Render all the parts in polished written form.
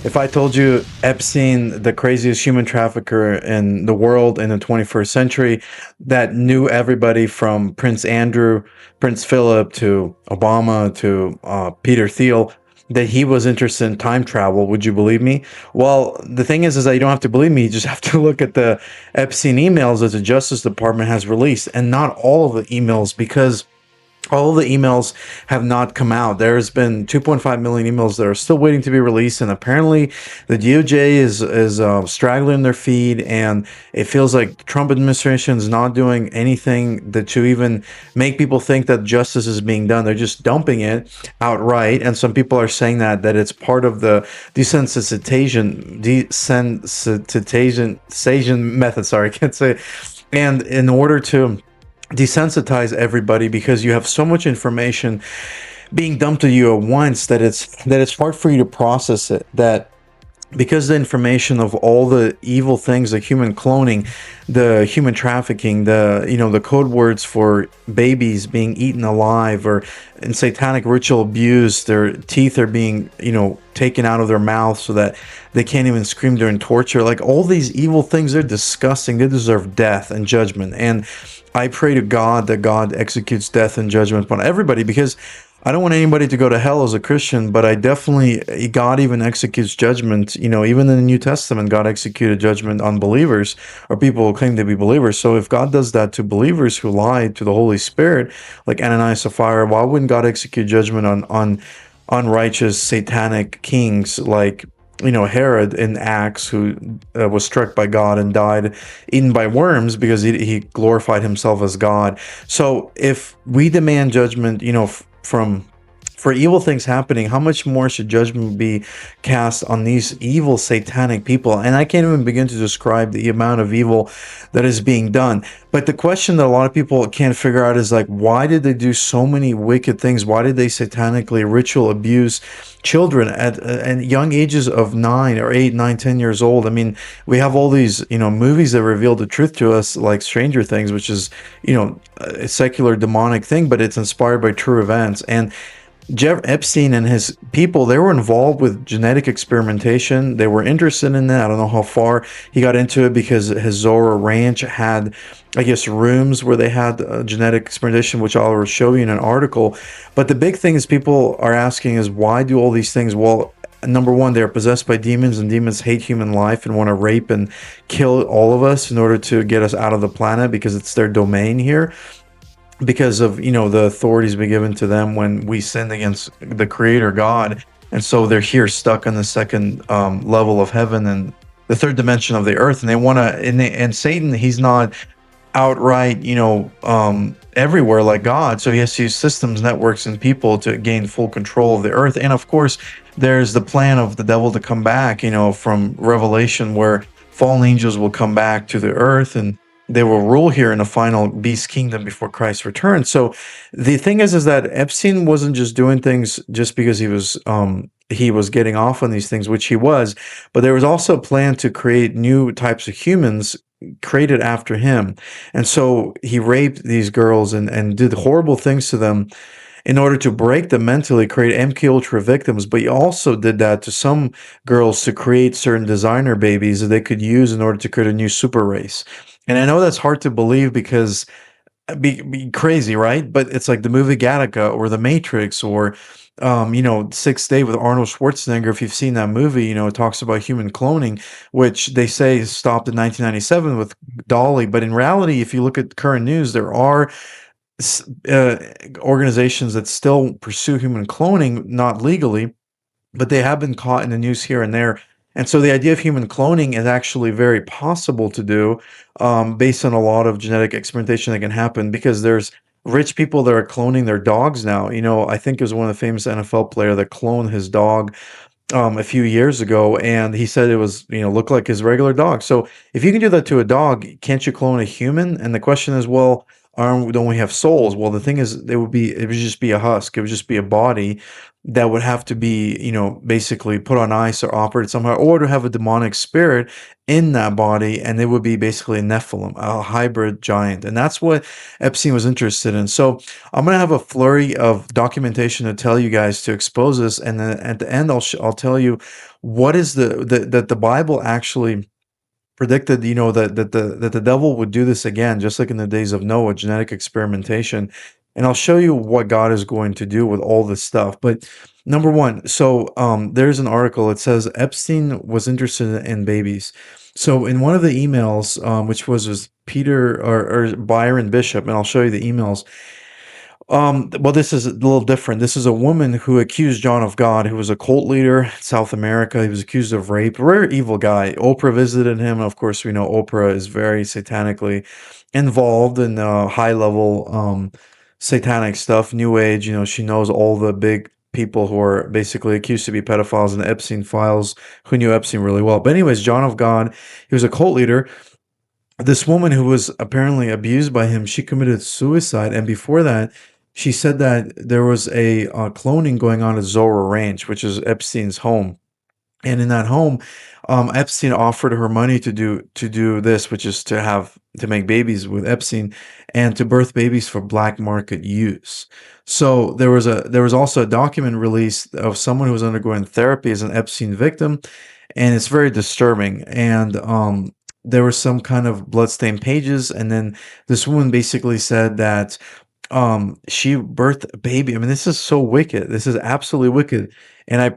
If I told you Epstein, the craziest human trafficker in the world in the 21st century, that knew everybody from Prince Andrew, Prince Philip to Obama to Peter Thiel, that he was interested in time travel, would you believe me? Well, the thing is that you don't have to believe me. You just have to look at the Epstein emails that the Justice Department has released, and not all of the emails, because all the emails have not come out. There's been 2.5 million emails that are still waiting to be released, and apparently the DOJ is straggling their feet, and it feels like the Trump administration is not doing anything that to even make people think that justice is being done. They're just dumping it outright, and some people are saying that it's part of the desensitization method. Sorry, I can't say it. And in order to desensitize everybody, because you have so much information being dumped to you at once that it's hard for you to process it, that because the information of all the evil things, the human cloning, the human trafficking, the code words for babies being eaten alive, or in satanic ritual abuse, their teeth are being taken out of their mouth so that they can't even scream during torture. Like, all these evil things, they're disgusting. They deserve death and judgment. And I pray to God that God executes death and judgment upon everybody, because I don't want anybody to go to hell as a Christian, but God even executes judgment. Even in the New Testament, God executed judgment on believers, or people who claim to be believers. So if God does that to believers who lie to the Holy Spirit, like Ananias and Sapphira, why wouldn't God execute judgment on unrighteous satanic kings like Herod in Acts, who was struck by God and died eaten by worms because he glorified himself as God? So if we demand judgment, from for evil things happening, how much more should judgment be cast on these evil satanic people? And I can't even begin to describe the amount of evil that is being done. But the question that a lot of people can't figure out is, like, why did they do so many wicked things? Why did they satanically ritual abuse children at young ages of 9 or 8, 9, 10 years old? I mean, we have all these movies that reveal the truth to us, like Stranger Things, which is a secular demonic thing, but it's inspired by true events. And Jeff Epstein and his people, they were involved with genetic experimentation. They were interested in that. I don't know how far he got into it, because his Zora Ranch had, I guess, rooms where they had genetic experimentation, which I'll show you in an article. But the big thing is, people are asking is, why do all these things? Well, number one, they're possessed by demons, and demons hate human life and want to rape and kill all of us in order to get us out of the planet, because it's their domain here, because of the authorities been given to them when we sinned against the creator God. And so they're here stuck on the second level of heaven and the third dimension of the earth, and they want to, and Satan, he's not outright everywhere like God, so he has to use systems, networks, and people to gain full control of the earth. And of course, there's the plan of the devil to come back, from Revelation, where fallen angels will come back to the earth, and they will rule here in a final beast kingdom before Christ returns. So the thing is that Epstein wasn't just doing things just because he was getting off on these things, which he was, but there was also a plan to create new types of humans created after him. And so he raped these girls and did horrible things to them in order to break them mentally, create MK Ultra victims. But he also did that to some girls to create certain designer babies that they could use in order to create a new super race. And I know that's hard to believe, because be crazy, right? But it's like the movie Gattaca or The Matrix, or Sixth Day with Arnold Schwarzenegger. If you've seen that movie, it talks about human cloning, which they say stopped in 1997 with Dolly. But in reality, if you look at current news, there are organizations that still pursue human cloning, not legally, but they have been caught in the news here and there. And so the idea of human cloning is actually very possible to do, based on a lot of genetic experimentation that can happen, because there's rich people that are cloning their dogs now. I think it was one of the famous NFL player that cloned his dog a few years ago, and he said it was, looked like his regular dog. So if you can do that to a dog, can't you clone a human? And the question is, well, don't we have souls? Well, the thing is, it would just be a husk. It would just be a body that would have to be, basically put on ice or operated somehow, or to have a demonic spirit in that body, and it would be basically a nephilim, a hybrid giant, and that's what Epstein was interested in. So I'm gonna have a flurry of documentation to tell you guys to expose this, and then at the end, I'll tell you what is that the Bible actually predicted, that the devil would do this again, just like in the days of Noah, genetic experimentation. And I'll show you what God is going to do with all this stuff. But number one, so there's an article. It says Epstein was interested in babies. So in one of the emails, which was Peter or Byron Bishop, and I'll show you the emails. Well, this is a little different. This is a woman who accused John of God, who was a cult leader in South America. He was accused of rape. Very evil guy. Oprah visited him. Of course, we know Oprah is very satanically involved in high level satanic stuff, New Age. She knows all the big people who are basically accused to be pedophiles in the Epstein files, who knew Epstein really well. But anyways, John of God, he was a cult leader. This woman who was apparently abused by him, she committed suicide, and before that, she said that there was a cloning going on at Zora Ranch, which is Epstein's home. And in that home, Epstein offered her money to do this, which is to make babies with Epstein and to birth babies for black market use. So there was also a document released of someone who was undergoing therapy as an Epstein victim, and it's very disturbing. And there were some kind of bloodstained pages, and then this woman basically said that she birthed a baby. I mean, this is so wicked. This is absolutely wicked. And I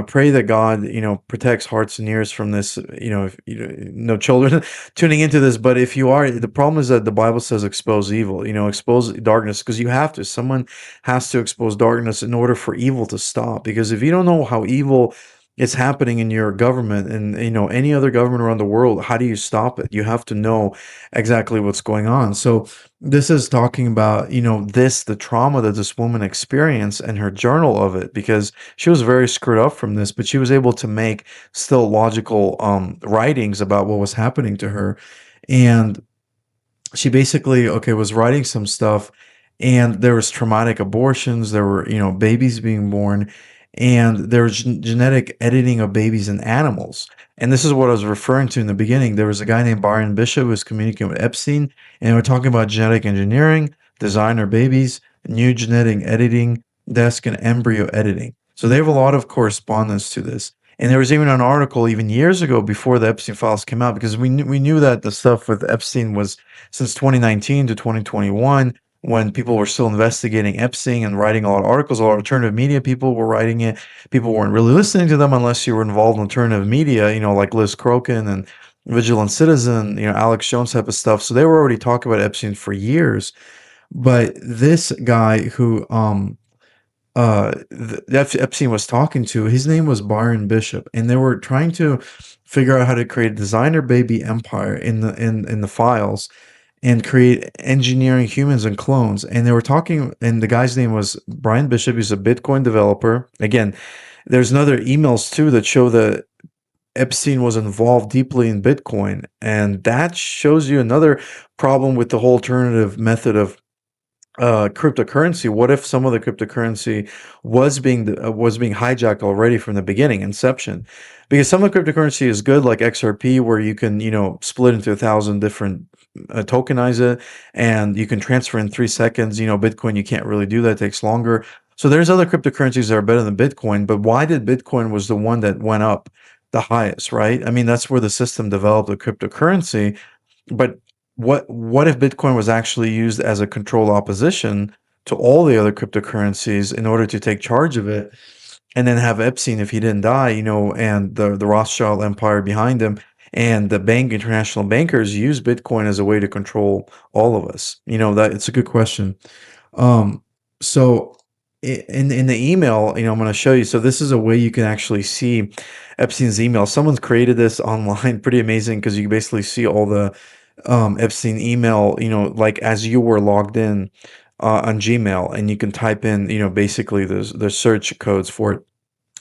pray that God, protects hearts and ears from this. If no children tuning into this, but if you are, the problem is that the Bible says expose evil. Expose darkness, because you have to. Someone has to expose darkness in order for evil to stop. Because if you don't know how evil is happening in your government and any other government around the world, how do you stop it? You have to know exactly what's going on. So this is talking about, the trauma that this woman experienced and her journal of it, because she was very screwed up from this, but she was able to make still logical writings about what was happening to her. And she basically, okay, was writing some stuff, and there was traumatic abortions, there were, babies being born, and there was genetic editing of babies and animals. And this is what I was referring to in the beginning. There was a guy named Byron Bishop who was communicating with Epstein, and we're talking about genetic engineering, designer babies, new genetic editing desk, and embryo editing. So they have a lot of correspondence to this. And there was even an article even years ago before the Epstein files came out, because we knew that the stuff with Epstein was since 2019 to 2021, when people were still investigating Epstein and writing a lot of articles. A lot of alternative media people were writing it. People weren't really listening to them unless you were involved in alternative media, like Liz Crokin and Vigilant Citizen, Alex Jones type of stuff. So they were already talking about Epstein for years. But this guy who Epstein was talking to, his name was Byron Bishop, and they were trying to figure out how to create a designer baby empire in the files, and create engineering humans and clones. And they were talking, and the guy's name was Brian Bishop. He's a Bitcoin developer. Again, there's another emails too that show that Epstein was involved deeply in Bitcoin, and that shows you another problem with the whole alternative method of cryptocurrency. What if some of the cryptocurrency was being hijacked already from the beginning, inception? Because some of the cryptocurrency is good, like XRP, where you can split into 1,000 different tokenize it, and you can transfer in 3 seconds. Bitcoin, you can't really do that; it takes longer. So there's other cryptocurrencies that are better than Bitcoin. But why did Bitcoin was the one that went up the highest, right? I mean, that's where the system developed the cryptocurrency. But what if Bitcoin was actually used as a controlled opposition to all the other cryptocurrencies in order to take charge of it, and then have Epstein, if he didn't die, and the Rothschild empire behind him, and the international bankers use Bitcoin as a way to control all of us? That it's a good question. Um, so in the email, I'm going to show you. So this is a way you can actually see Epstein's email. Someone's created this online, pretty amazing, because you can basically see all the Epstein email, like as you were logged in on Gmail, and you can type in, basically the search codes for it.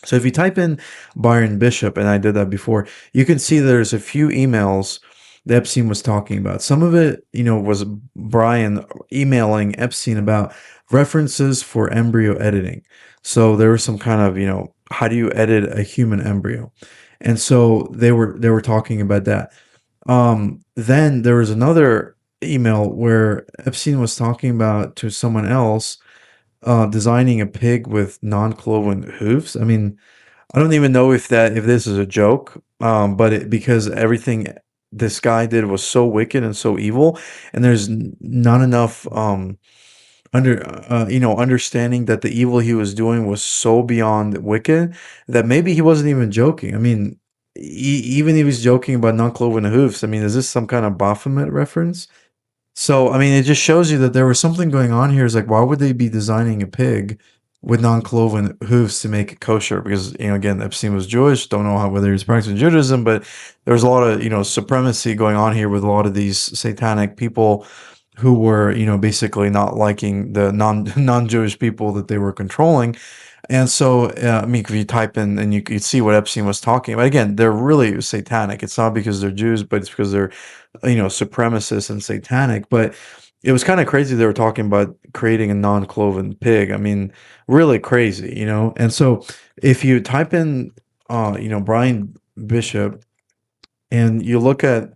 So if you type in Byron Bishop, and I did that before, you can see there's a few emails that Epstein was talking about. Some of it, was Brian emailing Epstein about references for embryo editing. So there was some kind of, how do you edit a human embryo? And so they were talking about that. Then there was another email where Epstein was talking about to someone else designing a pig with non-cloven hooves. I mean, I don't even know if this is a joke, but because everything this guy did was so wicked and so evil, and there's not enough understanding that the evil he was doing was so beyond wicked that maybe he wasn't even joking. I mean, even if he's joking about non-cloven hoofs, I mean, is this some kind of Baphomet reference? So, I mean, it just shows you that there was something going on here. Is like, why would they be designing a pig with non-cloven hooves to make it kosher? Because, again, Epstein was Jewish. Don't know whether he was practicing Judaism, but there was a lot of, supremacy going on here with a lot of these satanic people who were, basically not liking the non-Jewish people that they were controlling. And so, I mean, if you type in and you could see what Epstein was talking about, again, they're really satanic. It's not because they're Jews, but it's because they're, supremacists and satanic. But it was kind of crazy. They were talking about creating a non-cloven pig. I mean, really crazy. And so if you type in, Brian Bishop and you look at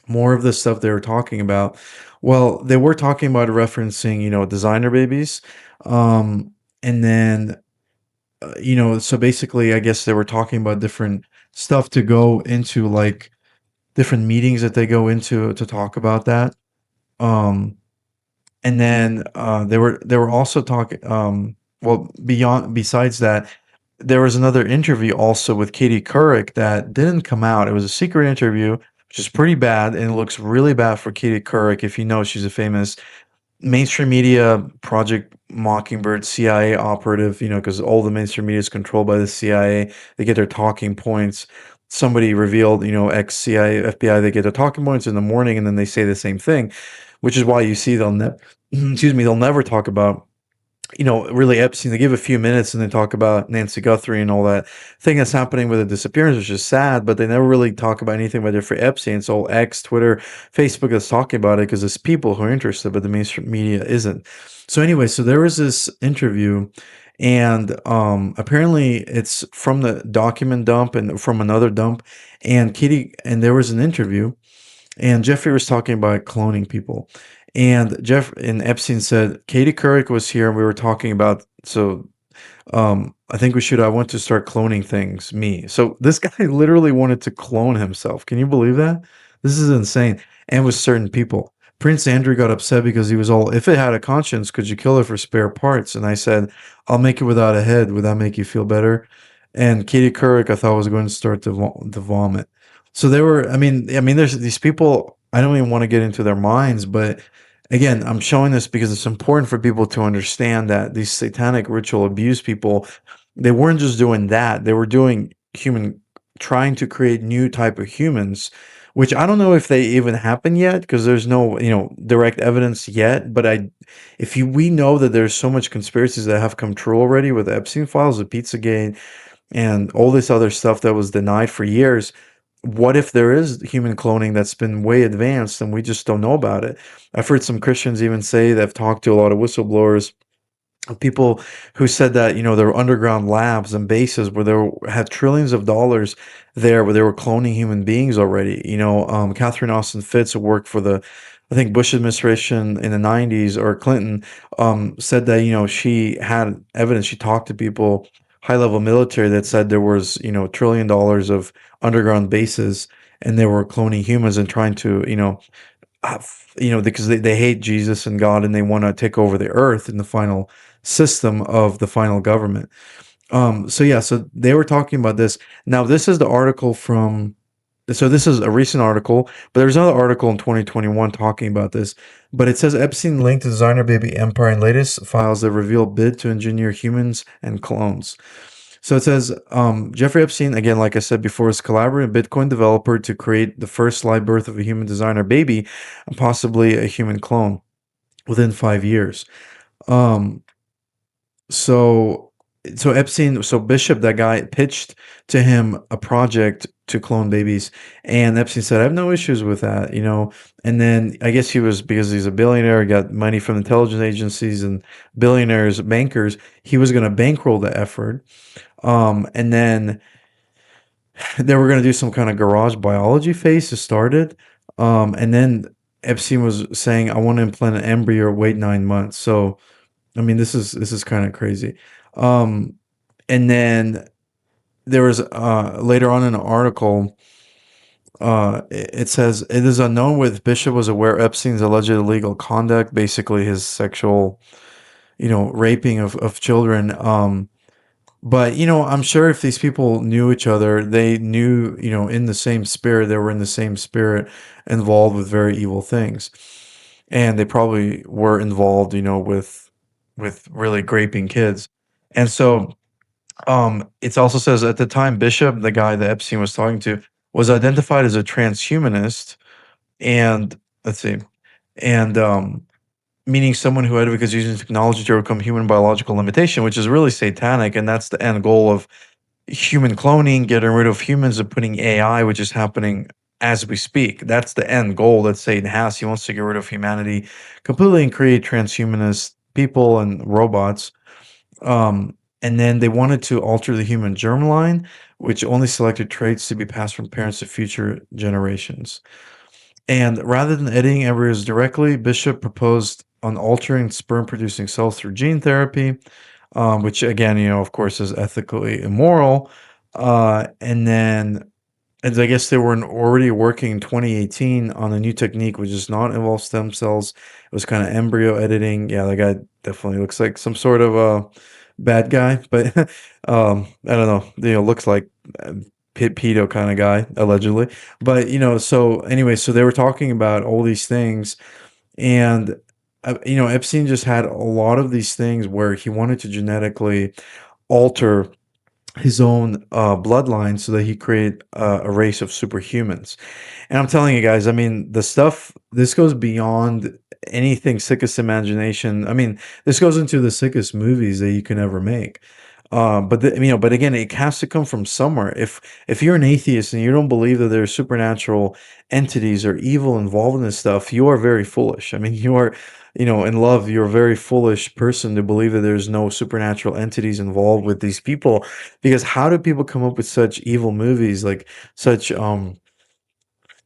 more of the stuff they were talking about, well, they were talking about referencing, designer babies. And then so basically, I guess they were talking about different stuff to go into, like different meetings that they go into to talk about that. Um, and then they were also talking. Well, besides that, there was another interview also with Katie Couric that didn't come out. It was a secret interview, which is pretty bad, and it looks really bad for Katie Couric. If you know, she's a famous mainstream media Project Mockingbird CIA operative, because all the mainstream media is controlled by the CIA. They get their talking points. Somebody revealed, ex CIA, FBI, they get their talking points in the morning and then they say the same thing, which is why you see excuse me, they'll never talk about really Epstein. They give a few minutes and they talk about Nancy Guthrie and all that thing that's happening with the disappearance, which is sad, but they never really talk about anything about Jeffrey Epstein. It's all X, Twitter, Facebook that's talking about it because it's people who are interested, but the mainstream media isn't. So anyway, so there was this interview and apparently it's from the document dump and from another dump and there was an interview and Jeffrey was talking about cloning people. And Epstein said, Katie Couric was here and we were talking about, so I think I want to start cloning things, me. So this guy literally wanted to clone himself. Can you believe that? This is insane. And with certain people. Prince Andrew got upset because he was all, if it had a conscience, could you kill it for spare parts? And I said, I'll make it without a head. Would that make you feel better? And Katie Couric, I thought was going to start to vomit. So there were, I mean, there's these people, I don't even want to get into their minds, but again, I'm showing this because it's important for people to understand that these satanic ritual abuse people, they weren't just doing that. They were doing trying to create new type of humans, which I don't know if they even happen yet because there's no, direct evidence yet. But we know that there's so much conspiracies that have come true already with the Epstein files, the Pizzagate, and all this other stuff that was denied for years. What if there is human cloning that's been way advanced and we just don't know about it? I've heard some Christians even say they've talked to a lot of whistleblowers, people who said that there were underground labs and bases where had trillions of dollars there where they were cloning human beings already. Catherine Austin Fitts, who worked for the I think Bush administration in the 90s or Clinton, said that she had evidence. She talked to people, high level military, that said there was $1 trillion of underground bases and they were cloning humans and trying to because they hate Jesus and God and they want to take over the earth in the final system of the final government. So yeah, so they were talking about this. Now this is the article from. So this is a recent article, but there's another article in 2021 talking about this. But it says Epstein linked to designer baby empire and latest files that reveal bid to engineer humans and clones. So it says Jeffrey Epstein, again, like I said before, is collaborating with Bitcoin developer to create the first live birth of a human designer baby and possibly a human clone within 5 years. Um, so so Epstein, so Bishop, that guy pitched to him a project to clone babies, and Epstein said, "I have no issues with that," you know. And then I guess he was, because he's a billionaire, he got money from intelligence agencies and billionaires, bankers. He was going to bankroll the effort, and then they were going to do some kind of garage biology phase to start it, and then Epstein was saying, "I want to implant an embryo, wait 9 months." So I mean, this is kind of crazy. Um, and then there was later on in an article, it says it is unknown whether Bishop was aware Epstein's alleged illegal conduct, basically his sexual, raping of children. But I'm sure if these people knew each other, they knew, in the same spirit, they were in the same spirit, involved with very evil things, and they probably were involved, with really raping kids. And so it also says at the time, Bishop, the guy that Epstein was talking to, was identified as a transhumanist, and let's see, and meaning someone who advocates using technology to overcome human biological limitation, which is really satanic, and that's the end goal of human cloning, getting rid of humans and putting AI, which is happening as we speak. That's the end goal that Satan has. He wants to get rid of humanity completely and create transhumanist people and robots. And then they wanted to alter the human germline, which only selected traits to be passed from parents to future generations. And rather than editing embryos directly, Bishop proposed on altering sperm producing cells through gene therapy, which again, of course, is ethically immoral. And then, as I guess they were already working in 2018 on a new technique, which does not involve stem cells. It was kind of embryo editing. Yeah, that guy definitely looks like some sort of a bad guy, but I don't know. Looks like a pedo kind of guy, allegedly. But so anyway, so they were talking about all these things, and Epstein just had a lot of these things where he wanted to genetically alter his own bloodline so that he create a race of superhumans. And I'm telling you guys, I mean, this goes beyond anything sickest imagination. I mean, this goes into the sickest movies that you can ever make. But again, it has to come from somewhere. If you're an atheist and you don't believe that there's supernatural entities or evil involved in this stuff, you are very foolish. I mean, you are, in love, you're a very foolish person to believe that there's no supernatural entities involved with these people. Because how do people come up with such evil movies, like such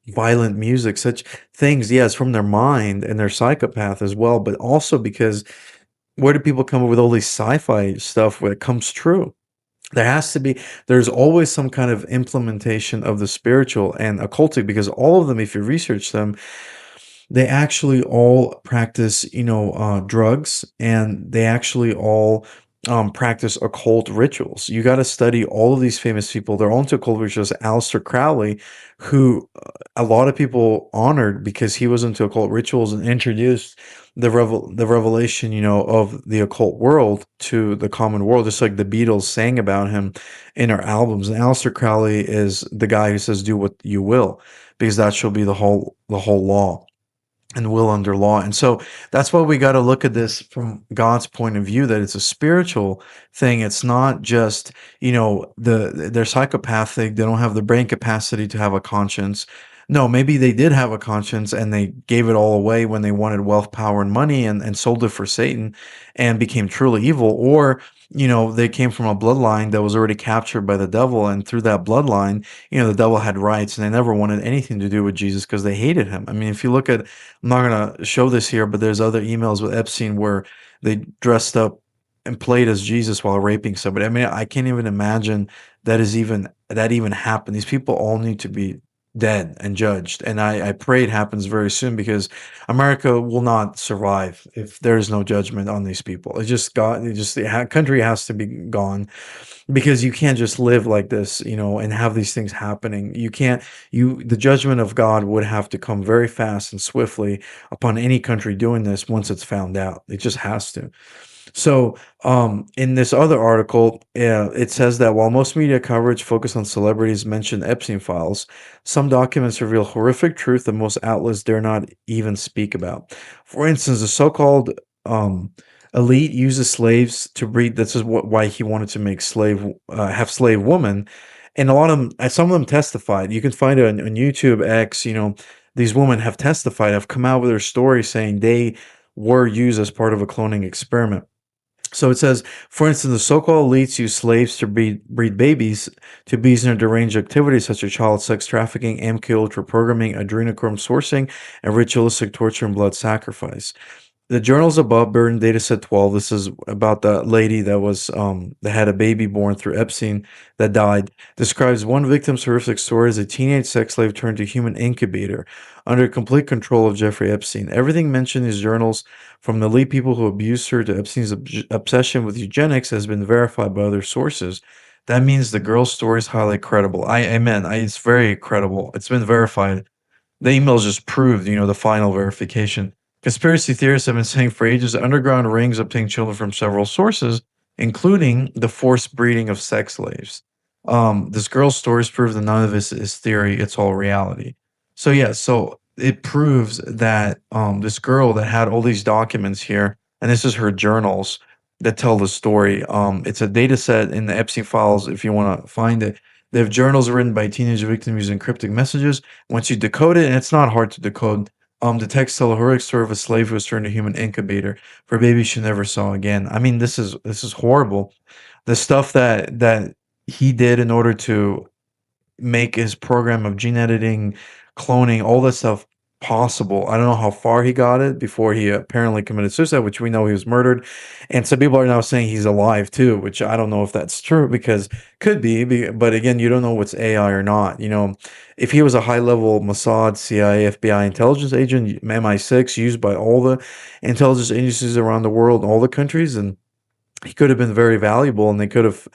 violent music, such things? Yes, from their mind, and they're psychopath as well, but also because where do people come up with all these sci-fi stuff where it comes true? There has to be, there's always some kind of implementation of the spiritual and occultic, because all of them, if you research them, they actually all practice, drugs, and they actually all practice occult rituals. You got to study all of these famous people. They're all into occult rituals. Aleister Crowley, who a lot of people honored because he was into occult rituals and introduced the revelation, of the occult world to the common world, just like the Beatles sang about him in our albums. And Aleister Crowley is the guy who says, "Do what you will," because that shall be the whole law and will under law. And so that's why we got to look at this from God's point of view, that it's a spiritual thing. It's not just, they're psychopathic. They don't have the brain capacity to have a conscience. No, maybe they did have a conscience and they gave it all away when they wanted wealth, power, and money, and sold it for Satan and became truly evil. Or, they came from a bloodline that was already captured by the devil. And through that bloodline, the devil had rights, and they never wanted anything to do with Jesus because they hated him. I mean, if you look at, I'm not gonna show this here, but there's other emails with Epstein where they dressed up and played as Jesus while raping somebody. I mean, I can't even imagine that even happened. These people all need to be dead and judged, and I pray it happens very soon, because America will not survive if there is no judgment on these people. The country has to be gone, because you can't just live like this, and have these things happening. You can't, the judgment of God would have to come very fast and swiftly upon any country doing this once it's found out. It just has to. So, in this other article, it says that while most media coverage focused on celebrities mention Epstein files, some documents reveal horrific truth that most outlets dare not even speak about. For instance, the so-called Elite uses slaves to breed. This is why he wanted to make have slave women, and a lot of them, some of them testified. You can find it on YouTube X. These women have testified, have come out with their story saying they were used as part of a cloning experiment. So it says, for instance, the so-called elites use slaves to breed babies to be used in deranged activities such as child sex trafficking, MK Ultra programming, adrenochrome sourcing, and ritualistic torture and blood sacrifice. The journals above, burn dataset 12. This is about the lady that had a baby born through Epstein that died. Describes one victim's horrific story as a teenage sex slave turned to human incubator under complete control of Jeffrey Epstein. Everything mentioned in these journals, from the lead people who abused her to Epstein's obsession with eugenics, has been verified by other sources. That means the girl's story is highly credible. Amen. It's very credible. It's been verified. The emails just proved, the final verification. Conspiracy theorists have been saying for ages that underground rings obtain children from several sources, including the forced breeding of sex slaves. This girl's stories prove that none of this is theory; it's all reality. So yeah, so it proves that this girl that had all these documents here, and this is her journals that tell the story. It's a data set in the Epstein files if you want to find it. They have journals written by teenage victims using cryptic messages. Once you decode it, and it's not hard to decode, the text tell a horrific story of a slave who was turned to human incubator for a baby she never saw again. I mean, this is horrible. The stuff that he did in order to make his program of gene editing, cloning, all this stuff possible. I don't know how far he got it before he apparently committed suicide, which we know he was murdered. And some people are now saying he's alive too, which I don't know if that's true because could but again, you don't know what's AI or not. If he was a high level Mossad, CIA, FBI intelligence agent, MI6 used by all the intelligence agencies around the world, all the countries, and he could have been very valuable and they could have,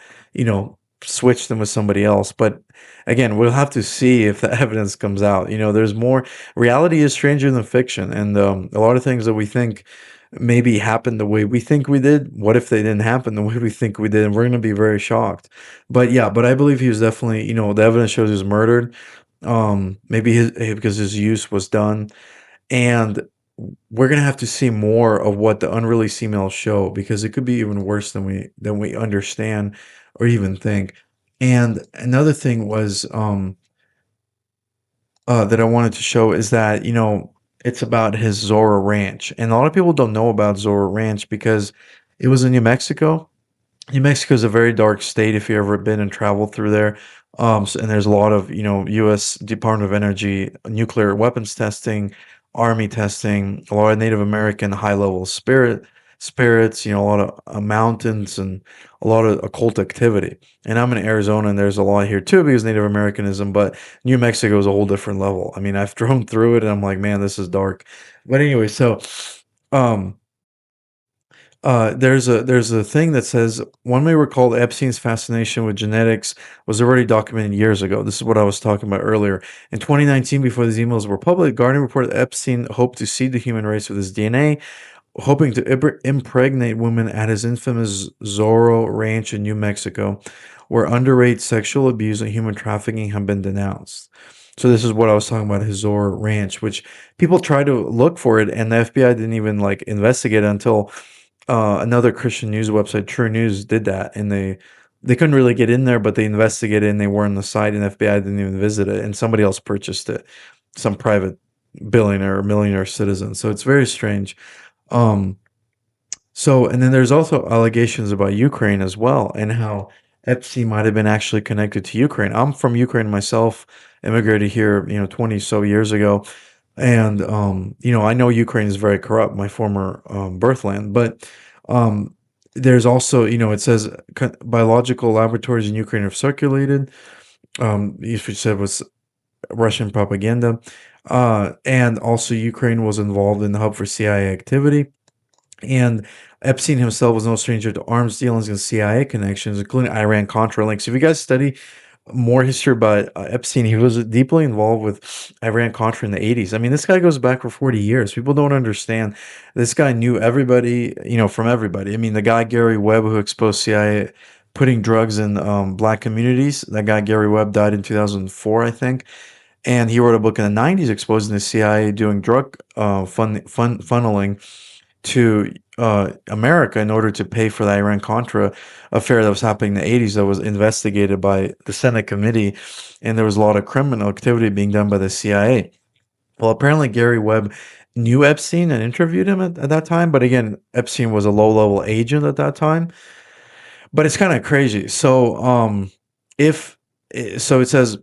switched him with somebody else. But again, we'll have to see if the evidence comes out. There's more. Reality is stranger than fiction. And a lot of things that we think maybe happened the way we think we did. What if they didn't happen the way we think we did? And we're going to be very shocked. But yeah, but I believe he was definitely, the evidence shows he was murdered. Maybe because his use was done. And we're gonna have to see more of what the unreleased emails show because it could be even worse than we understand or even think. And another thing was that I wanted to show is that it's about his Zora Ranch, and a lot of people don't know about Zora Ranch because it was in New Mexico. New Mexico is a very dark state if you've ever been and traveled through there. And there's a lot of, U.S. Department of Energy nuclear weapons testing, army testing, a lot of Native American high level spirits, a lot of mountains and a lot of occult activity. And I'm in Arizona and there's a lot here too because Native Americanism, but New Mexico is a whole different level. I mean, I've drone through it and I'm like, man, this is dark. But anyway, so um there's a thing that says one may recall Epstein's fascination with genetics was already documented years ago. This is what I was talking about earlier. In 2019, before these emails were public, Guardian reported that Epstein hoped to seed the human race with his DNA, hoping to impregnate women at his infamous Zorro Ranch in New Mexico, where underage sexual abuse and human trafficking have been denounced. So this is what I was talking about, his Zorro Ranch, which people tried to look for it, and the FBI didn't even like investigate it until another Christian news website, True News, did that, and they couldn't really get in there, but they investigated and they were on the site, and the FBI didn't even visit it, and somebody else purchased it, some private billionaire or millionaire citizen. So it's very strange. Um, and then there's also allegations about Ukraine as well, and how Epstein might have been actually connected to Ukraine. I'm from Ukraine myself, immigrated here, 20 so years ago. And, I know Ukraine is very corrupt, my former birthland, but um, there's also, it says biological laboratories in Ukraine have circulated, which said was Russian propaganda. And also, Ukraine was involved in the hub for CIA activity. And Epstein himself was no stranger to arms dealings and CIA connections, including Iran Contra links. If you guys study more history about Epstein, he was deeply involved with Iran Contra in the 80s. I mean, this guy goes back for 40 years. People don't understand. This guy knew everybody, from everybody. I mean, the guy Gary Webb who exposed CIA putting drugs in black communities, that guy Gary Webb died in 2004, I think. And he wrote a book in the 90s exposing the CIA doing drug funneling to America in order to pay for the Iran-Contra affair that was happening in the 80s that was investigated by the Senate committee, and there was a lot of criminal activity being done by the CIA. Well, apparently Gary Webb knew Epstein and interviewed him at that time, but again, Epstein was a low-level agent at that time. But it's kind of crazy. So, if so, it says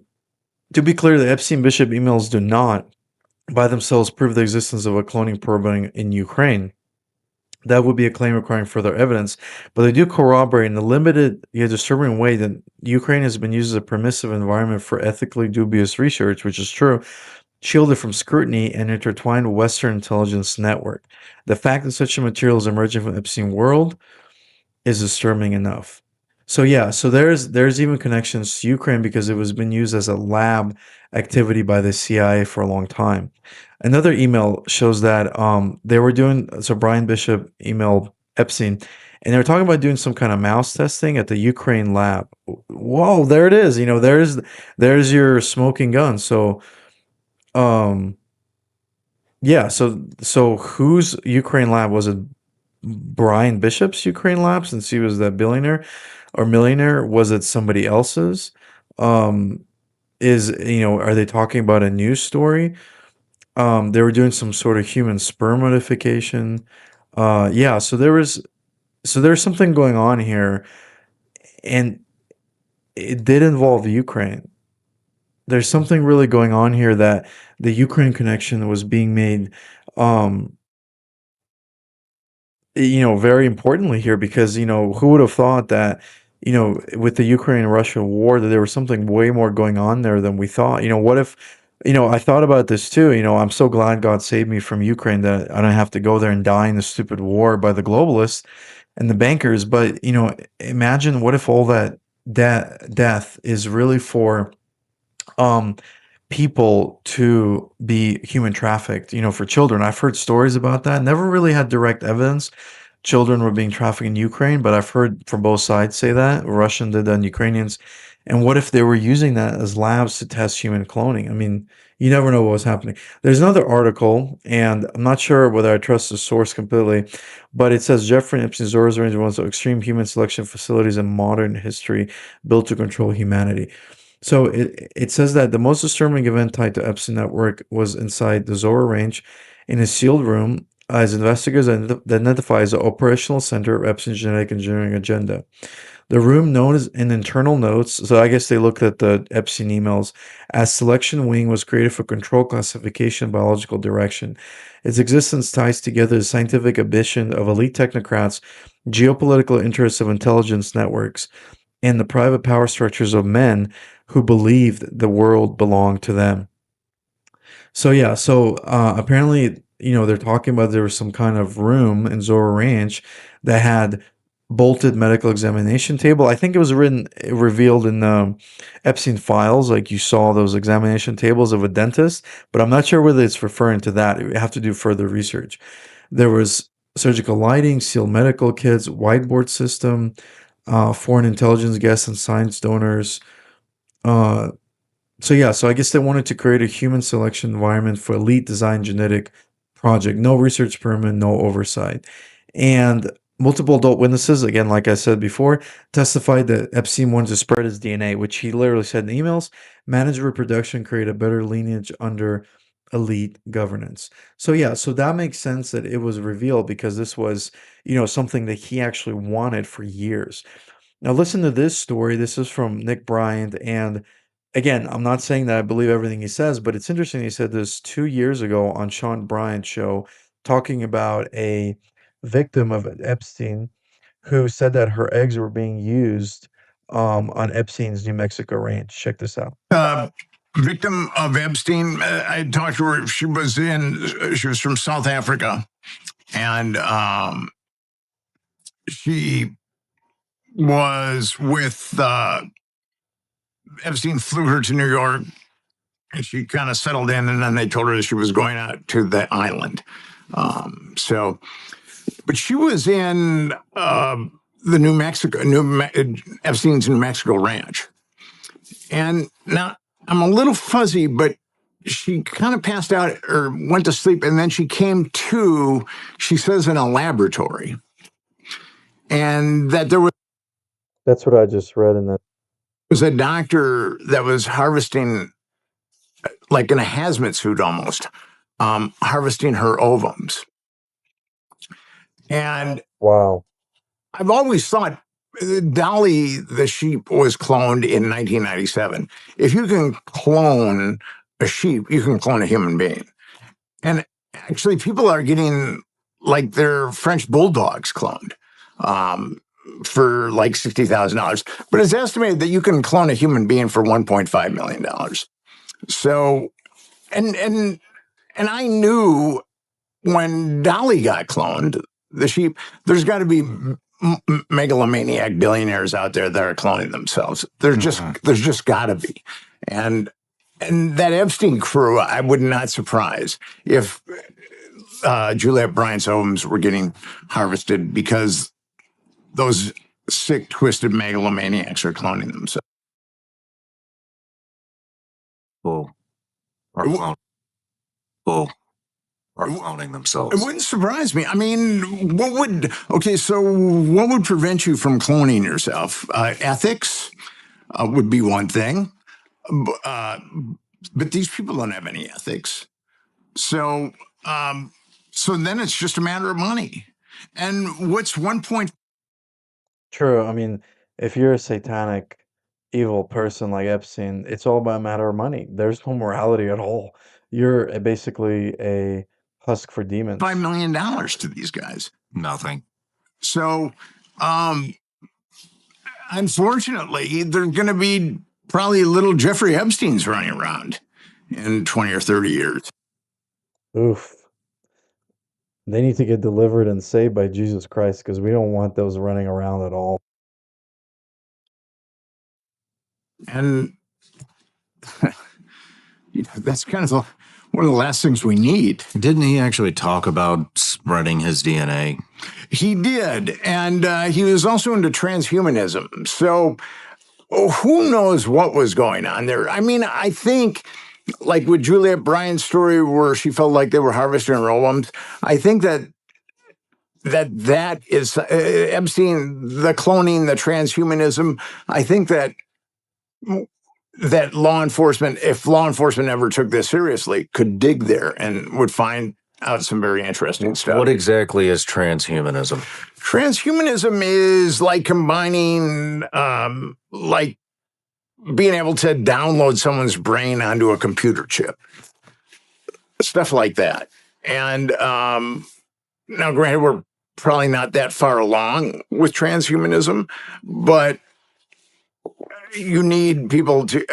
to be clear, the Epstein Bishop emails do not, by themselves, prove the existence of a cloning program in Ukraine. That would be a claim requiring further evidence, but they do corroborate in a limited yet disturbing way that Ukraine has been used as a permissive environment for ethically dubious research, which is true, shielded from scrutiny and intertwined with Western intelligence network. The fact that such a material is emerging from the Epstein world is disturbing enough. So yeah, so there's even connections to Ukraine because it was been used as a lab activity by the CIA for a long time. Another email shows that they were doing so Brian Bishop emailed Epstein and they were talking about doing some kind of mouse testing at the Ukraine lab. Whoa, there it is. You know, there's your smoking gun. So um yeah, so whose Ukraine lab was it? Brian Bishop's Ukraine lab since he was that billionaire or millionaire? Was it somebody else's? Um, are they talking about a news story? They were doing some sort of human sperm modification. Yeah, so there's something going on here, and it did involve Ukraine. There's something really going on here that the Ukraine connection was being made. Um, very importantly here because, who would have thought that, with the Ukraine Russia war that there was something way more going on there than we thought. What if, I thought about this too. I'm so glad God saved me from Ukraine that I don't have to go there and die in the stupid war by the globalists and the bankers. But, imagine what if all that death is really for um people to be human trafficked, for children. I've heard stories about that. Never really had direct evidence children were being trafficked in Ukraine, but I've heard from both sides say that Russian did that and Ukrainians. And what if they were using that as labs to test human cloning? I mean, you never know what was happening. There's another article, and I'm not sure whether I trust the source completely, but it says Jeffrey Epstein's Zorro's range was one of extreme human selection facilities in modern history built to control humanity. So it says that the most disturbing event tied to Epstein network was inside the Zorro Range in a sealed room as investigators identify as the operational center of Epstein's genetic engineering agenda. The room known as in internal notes, so I guess they looked at the Epstein emails, as selection wing was created for control, classification, and biological direction. Its existence ties together the scientific ambition of elite technocrats, geopolitical interests of intelligence networks, and the private power structures of men who believed the world belonged to them. So yeah, so apparently, they're talking about there was some kind of room in Zorro Ranch that had bolted medical examination table. I think it was revealed in Epstein files, like you saw those examination tables of a dentist, but I'm not sure whether it's referring to that. You have to do further research. There was surgical lighting, sealed medical kits, whiteboard system, foreign intelligence guests and science donors. Uh, so yeah, so I guess they wanted to create a human selection environment for elite design genetic project. No research permit, no oversight. And multiple adult witnesses, again, like I said before, testified that Epstein wanted to spread his DNA, which he literally said in emails, manage reproduction, create a better lineage under elite governance. So yeah, so that makes sense that it was revealed because this was, something that he actually wanted for years. Now listen to this story. This is from Nick Bryant, and again, I'm not saying that I believe everything he says, but it's interesting he said this 2 years ago on Sean Bryant's show, talking about a victim of Epstein who said that her eggs were being used, on Epstein's New Mexico ranch. Check this out. Victim of Epstein, I talked to her. She was from South Africa, and she was with Epstein. Flew her to New York, and she kind of settled in. And then they told her that she was going out to the island. But she was in the Epstein's New Mexico ranch, and now I'm a little fuzzy, but she kind of passed out or went to sleep, and then she came to, she says, in a laboratory, and that there That's what I just read in that. was a doctor that was harvesting, like in a hazmat suit almost, harvesting her ovums. And Wow. I've always thought Dolly the sheep was cloned in 1997. If you can clone a sheep, you can clone a human being. And actually, people are getting like their French bulldogs cloned for like $60,000. But it's estimated that you can clone a human being for $1.5 million. So, and I knew when Dolly got cloned, the sheep, there's got to be megalomaniac billionaires out there that are cloning themselves. There's just got to be. And that Epstein crew, I would not surprise if Juliette Bryant's ovums were getting harvested because those sick, twisted megalomaniacs are cloning themselves. People are cloning themselves. It wouldn't surprise me. I mean, what would prevent you from cloning yourself? Ethics would be one thing. But these people don't have any ethics. So then it's just a matter of money. And what's one point? True. I mean, if you're a satanic, evil person like Epstein, it's all about a matter of money. There's no morality at all. You're basically a husk for demons. $5 million to these guys. Nothing. So, unfortunately, there's going to be probably little Jeffrey Epsteins running around in 20 or 30 years. Oof. They need to get delivered and saved by Jesus Christ because we don't want those running around at all. And that's kind of one of the last things we need. Didn't he actually talk about spreading his DNA? He did. And he was also into transhumanism. So who knows what was going on there? I mean, I think, like with Juliette Bryant's story where she felt like they were harvesting her ovums, I think that is Epstein, the cloning, the transhumanism. I think that law enforcement, if law enforcement ever took this seriously, could dig there and would find out some very interesting stuff. What exactly is transhumanism? Transhumanism is like combining, like being able to download someone's brain onto a computer chip, stuff like that. And now, granted, we're probably not that far along with transhumanism, but you need people to,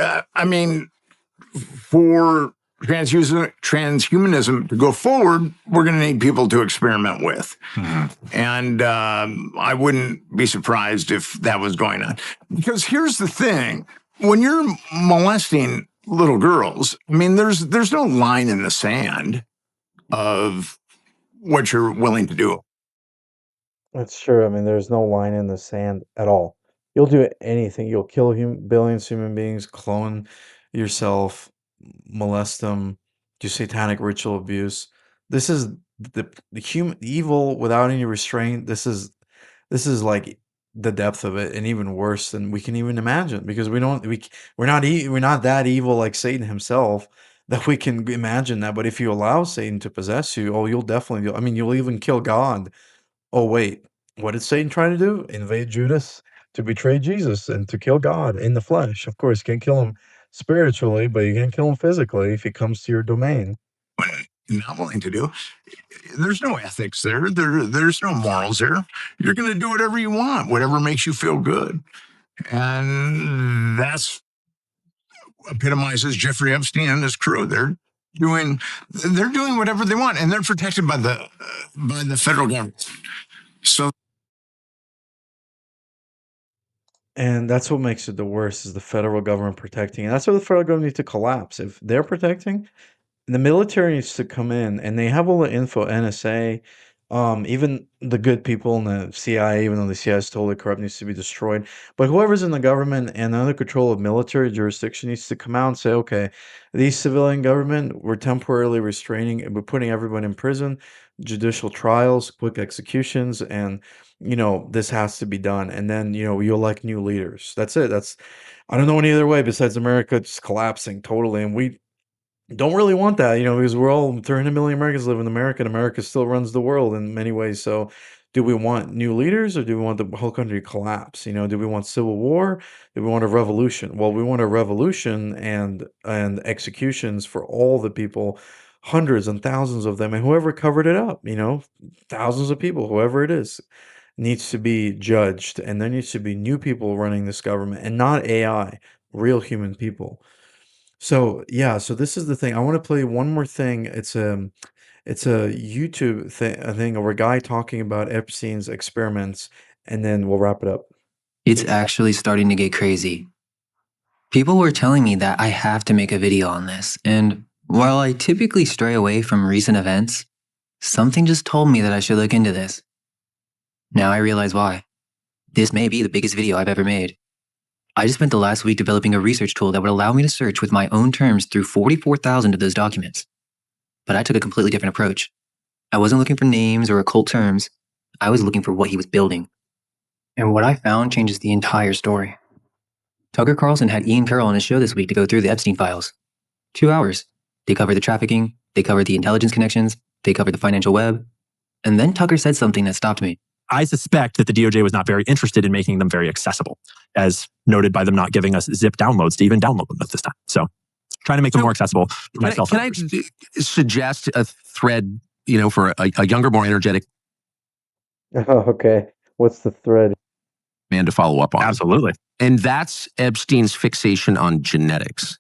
for transhumanism to go forward, we're going to need people to experiment with. And I wouldn't be surprised if that was going on. Because here's the thing. When you're molesting little girls, I mean, there's no line in the sand of what you're willing to do. That's true. I mean, there's no line in the sand at all. You'll do anything. You'll kill billions of human beings, clone yourself, molest them, do satanic ritual abuse. This is the human evil without any restraint. This is like the depth of it, and even worse than we can even imagine, because we're not that evil like Satan himself that we can imagine that. But if you allow Satan to possess you, oh, you'll definitely. I mean, you'll even kill God. Oh, wait, what did Satan try to do? Invade Judas to betray Jesus and to kill God in the flesh. Of course, you can't kill him spiritually, but you can kill him physically if he comes to your domain. Not willing to do. There's no ethics there. There's no morals there. You're going to do whatever you want, whatever makes you feel good. And that's epitomizes Jeffrey Epstein and his crew. They're doing whatever they want, and they're protected by the federal government. So, and that's what makes it the worst, is the federal government protecting. And that's why the federal government needs to collapse. If they're protecting, the military needs to come in, and they have all the info, NSA, Even the good people in the CIA, even though the CIA is totally corrupt, needs to be destroyed. But whoever's in the government and under control of military jurisdiction needs to come out and say, okay, these civilian government, we're temporarily restraining, we're putting everyone in prison, judicial trials, quick executions, and this has to be done. And then you elect new leaders. That's it. I don't know any other way besides America just collapsing totally, and we don't really want that, because we're all 300 million Americans live in America, and America still runs the world in many ways. So, do we want new leaders or do we want the whole country to collapse? Do we want civil war? Do we want a revolution? Well, we want a revolution and executions for all the people, hundreds and thousands of them, and whoever covered it up, thousands of people, whoever it is, needs to be judged, and there needs to be new people running this government and not AI, real human people. So yeah, so this is the thing. I want to play one more thing. It's a YouTube thing of a guy talking about Epstein's experiments, and then we'll wrap it up. It's actually starting to get crazy. People were telling me that I have to make a video on this, and while I typically stray away from recent events, something just told me that I should look into this. Now I realize why. This may be the biggest video I've ever made. I just spent the last week developing a research tool that would allow me to search with my own terms through 44,000 of those documents. But I took a completely different approach. I wasn't looking for names or occult terms. I was looking for what he was building. And what I found changes the entire story. Tucker Carlson had Ian Carroll on his show this week to go through the Epstein files. 2 hours. They covered the trafficking, they covered the intelligence connections, they covered the financial web. And then Tucker said something that stopped me. I suspect that the DOJ was not very interested in making them very accessible, as noted by them not giving us zip downloads to even download them at this time. So trying to make them more accessible for myself. Can I suggest a thread, for a younger, more energetic Oh, okay. What's the thread? man to follow up on? Absolutely. And that's Epstein's fixation on genetics.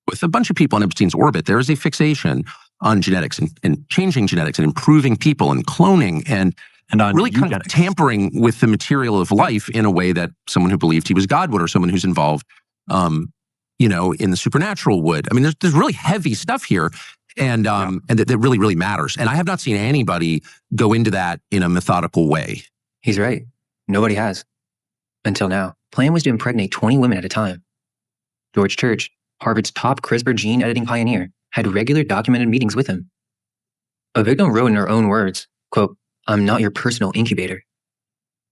With a bunch of people in Epstein's orbit, there is a fixation on genetics and changing genetics and improving people and cloning and on really kind of eugenics. tampering with the material of life in a way that someone who believed he was God would, or someone who's involved, in the supernatural would. I mean, there's really heavy stuff here, and that really, really matters. And I have not seen anybody go into that in a methodical way. He's right. Nobody has. Until now. Plan was to impregnate 20 women at a time. George Church, Harvard's top CRISPR gene editing pioneer, had regular documented meetings with him. A victim wrote in her own words, quote, "I'm not your personal incubator."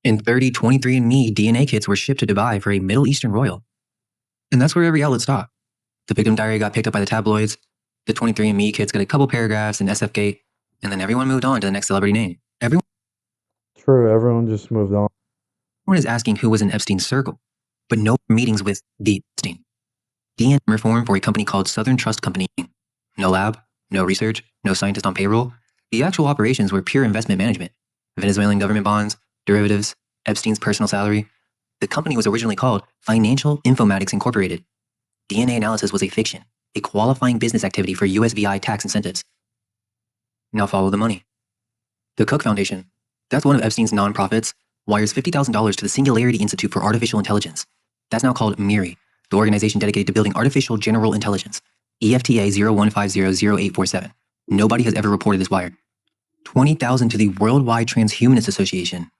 In 30 23andMe DNA kits were shipped to Dubai for a Middle Eastern royal. And that's where every outlet stopped. The victim diary got picked up by the tabloids, the 23andMe kits got a couple paragraphs in SFgate, and then everyone moved on to the next celebrity name. Everyone True, everyone just moved on. is asking who was in Epstein's circle, but no meetings with the Epstein. DNA reform for a company called Southern Trust Company. No lab, no research, no scientist on payroll. The actual operations were pure investment management. Venezuelan government bonds, derivatives, Epstein's personal salary. The company was originally called Financial Informatics Incorporated. DNA analysis was a fiction, a qualifying business activity for USVI tax incentives. Now follow the money. The Cook Foundation, that's one of Epstein's nonprofits, wires $50,000 to the Singularity Institute for Artificial Intelligence. That's now called MIRI, the organization dedicated to building artificial general intelligence. EFTA 01500847. Nobody has ever reported this wire. 20,000 to the Worldwide Transhumanist Association.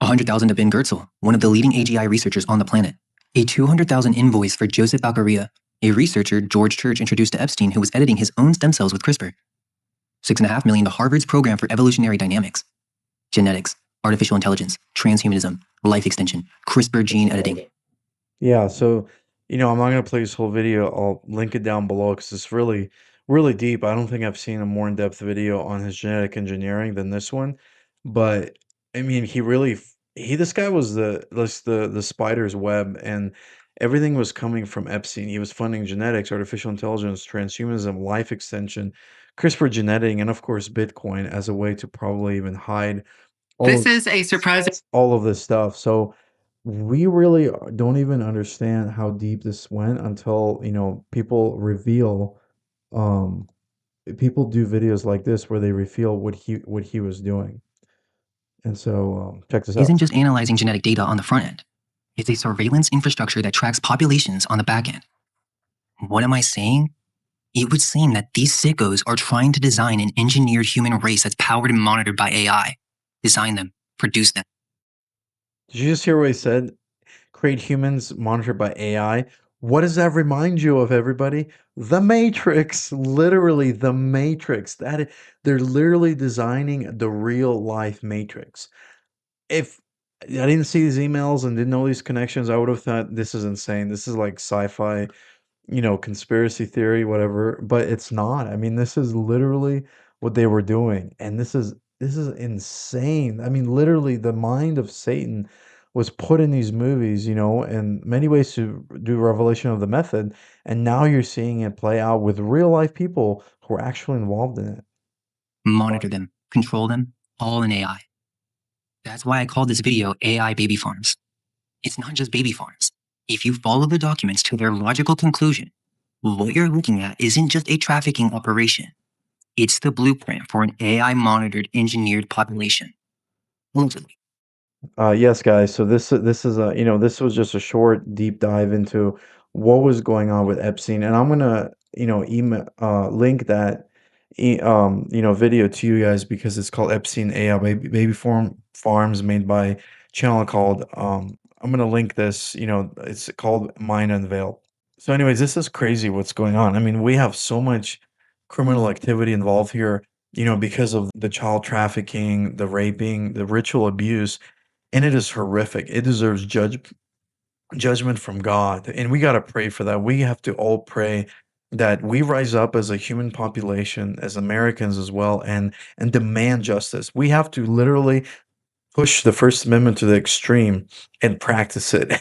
100,000 to Ben Goertzel, one of the leading AGI researchers on the planet. A 200,000 invoice for Joseph Alcaria, a researcher George Church introduced to Epstein who was editing his own stem cells with CRISPR. $6.5 million to Harvard's program for evolutionary dynamics. Genetics, artificial intelligence, transhumanism, life extension, CRISPR gene editing. Yeah, so I'm not gonna play this whole video. I'll link it down below because it's really, really deep. I don't think I've seen a more in-depth video on his genetic engineering than this one. But I mean, this guy was the spider's web, and everything was coming from Epstein. He was funding genetics, artificial intelligence, transhumanism, life extension, CRISPR gene editing, and of course Bitcoin as a way to probably even hide This is a surprising. all of this stuff. So we really don't even understand how deep this went until, people reveal, um, people do videos like this where they reveal what he was doing. And so, check this out. Isn't just analyzing genetic data on the front end. It's a surveillance infrastructure that tracks populations on the back end. What am I saying? It would seem that these sickos are trying to design an engineered human race that's powered and monitored by AI. Design them, produce them. Did you just hear what he said? Create humans monitored by AI. What does that remind you of, everybody? The Matrix. Literally, the Matrix. They're literally designing the real life Matrix. If I didn't see these emails and didn't know these connections, I would have thought this is insane. This is like sci-fi, conspiracy theory, whatever, but it's not. I mean, this is literally what they were doing, and this is insane. I mean, literally, the mind of Satan was put in these movies, in many ways to do revelation of the method, and now you're seeing it play out with real life people who are actually involved in it. Monitor them, control them, all in AI. That's why I called this video AI Baby Farms. It's not just baby farms. If you follow the documents to their logical conclusion, what you're looking at isn't just a trafficking operation. It's the blueprint for an AI-monitored, engineered population. Allegedly. Yes, guys. So this is a this was just a short deep dive into what was going on with Epstein, and I'm gonna email link that video to you guys because it's called Epstein AI Baby Farms, made by channel called I'm gonna link this. It's called Mind Unveiled. So, anyways, this is crazy what's going on. I mean, we have so much criminal activity involved here. Because of the child trafficking, the raping, the ritual abuse, and it is horrific. It deserves judgment from God, and we gotta pray for that. We have to all pray that we rise up as a human population, as Americans as well, and demand justice. We have to literally push the First Amendment to the extreme and practice it,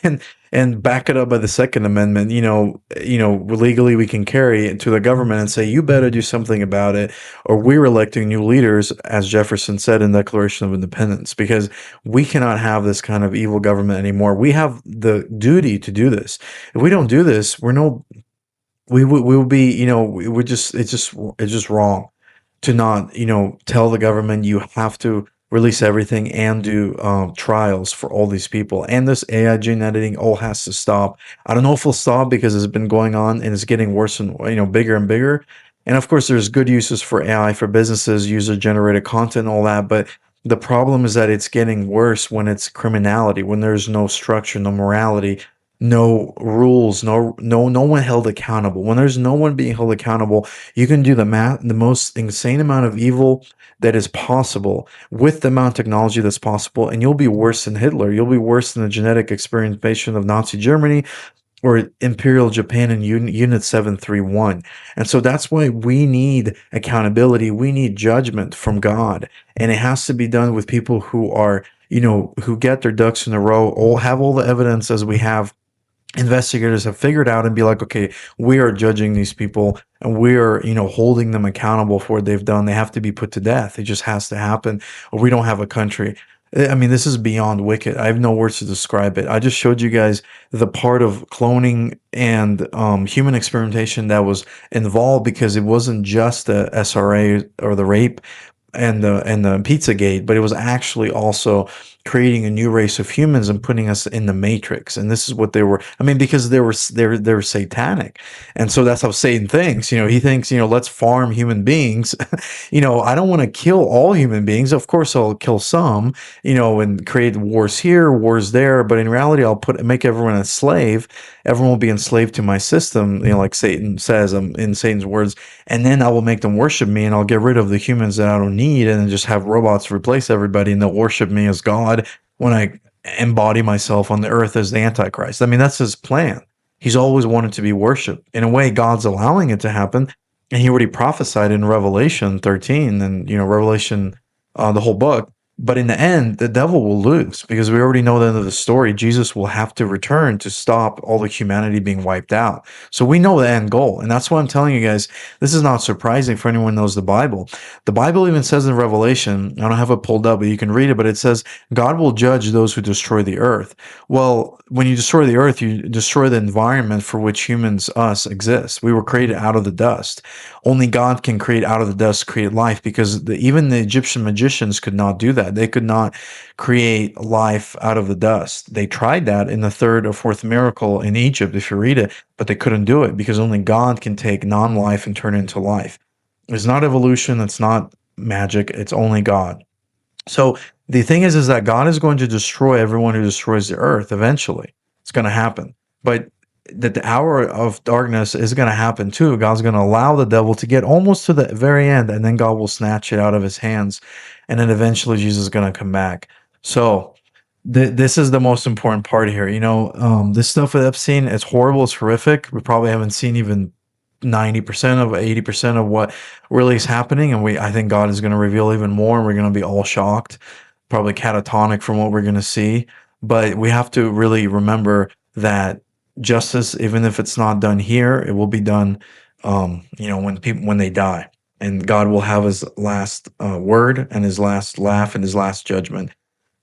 and back it up by the Second Amendment. Legally we can carry it to the government and say, you better do something about it, or we're electing new leaders, as Jefferson said in the Declaration of Independence, because we cannot have this kind of evil government anymore. We have the duty to do this. If we don't do this, we will be, we just it's just wrong to not, tell the government you have to release everything and do trials for all these people. And this AI gene editing all has to stop. I don't know if it'll stop because it's been going on and it's getting worse and bigger and bigger. And of course, there's good uses for AI for businesses, user generated content, all that. But the problem is that it's getting worse when it's criminality, when there's no structure, no morality, no rules, no one held accountable. When there's no one being held accountable, you can do the most insane amount of evil that is possible with the amount of technology that's possible, and you'll be worse than Hitler. You'll be worse than the genetic experimentation of Nazi Germany or Imperial Japan in Unit 731. And so that's why we need accountability. We need judgment from God. And it has to be done with people who are, who get their ducks in a row, all have all the evidence as we have. Investigators have figured out and be like, okay, we are judging these people and we are, holding them accountable for what they've done. They have to be put to death. It just has to happen, or we don't have a country. I mean, this is beyond wicked. I have no words to describe it. I just showed you guys the part of cloning and human experimentation that was involved, because it wasn't just the SRA or the rape and the pizzagate, but it was actually also creating a new race of humans and putting us in the matrix. And this is what they were, I mean, because they're satanic. And so that's how Satan thinks. He thinks, let's farm human beings. I don't want to kill all human beings. Of course I'll kill some, and create wars here, wars there, but in reality I'll make everyone a slave. Everyone will be enslaved to my system, like Satan says, in Satan's words, and then I will make them worship me, and I'll get rid of the humans that I don't need, and just have robots replace everybody, and they'll worship me as God when I embody myself on the earth as the Antichrist. I mean, that's his plan. He's always wanted to be worshipped. In a way, God's allowing it to happen, and he already prophesied in Revelation 13 and Revelation, the whole book. But in the end, the devil will lose, because we already know the end of the story. Jesus will have to return to stop all the humanity being wiped out. So we know the end goal. And that's why I'm telling you guys, this is not surprising for anyone who knows the Bible. The Bible even says in Revelation, I don't have it pulled up, but you can read it, but it says, God will judge those who destroy the earth. Well, when you destroy the earth, you destroy the environment for which humans, us, exist. We were created out of the dust. Only God can create out of the dust, create life, because even the Egyptian magicians could not do that. that. They could not create life out of the dust. They tried that in the third or fourth miracle in Egypt, if you read it, but they couldn't do it because only God can take non-life and turn it into life. It's not evolution. It's not magic. It's only God. So the thing is that God is going to destroy everyone who destroys the earth eventually. It's going to happen. But that the hour of darkness is going to happen too. God's going to allow the devil to get almost to the very end, and then God will snatch it out of his hands. And then eventually Jesus is going to come back. So this is the most important part here. You know, this stuff with Epstein, it's horrible. It's horrific. We probably haven't seen even 90% of 80% of what really is happening. And I think God is going to reveal even more, and we're going to be all shocked, probably catatonic from what we're going to see. But we have to really remember that justice, even if it's not done here, it will be done, you know, when they die, and God will have his last word and his last laugh and his last judgment.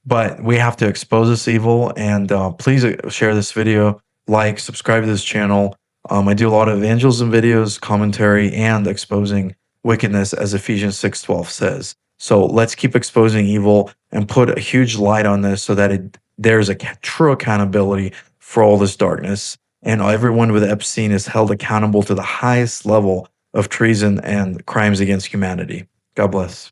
But we have to expose this evil, and please share this video, like, subscribe to this channel. I do a lot of evangelism videos, commentary, and exposing wickedness, as Ephesians 6:12 says. So let's keep exposing evil and put a huge light on this so that there's a true accountability for all this darkness. And everyone with Epstein is held accountable to the highest level of treason and crimes against humanity. God bless.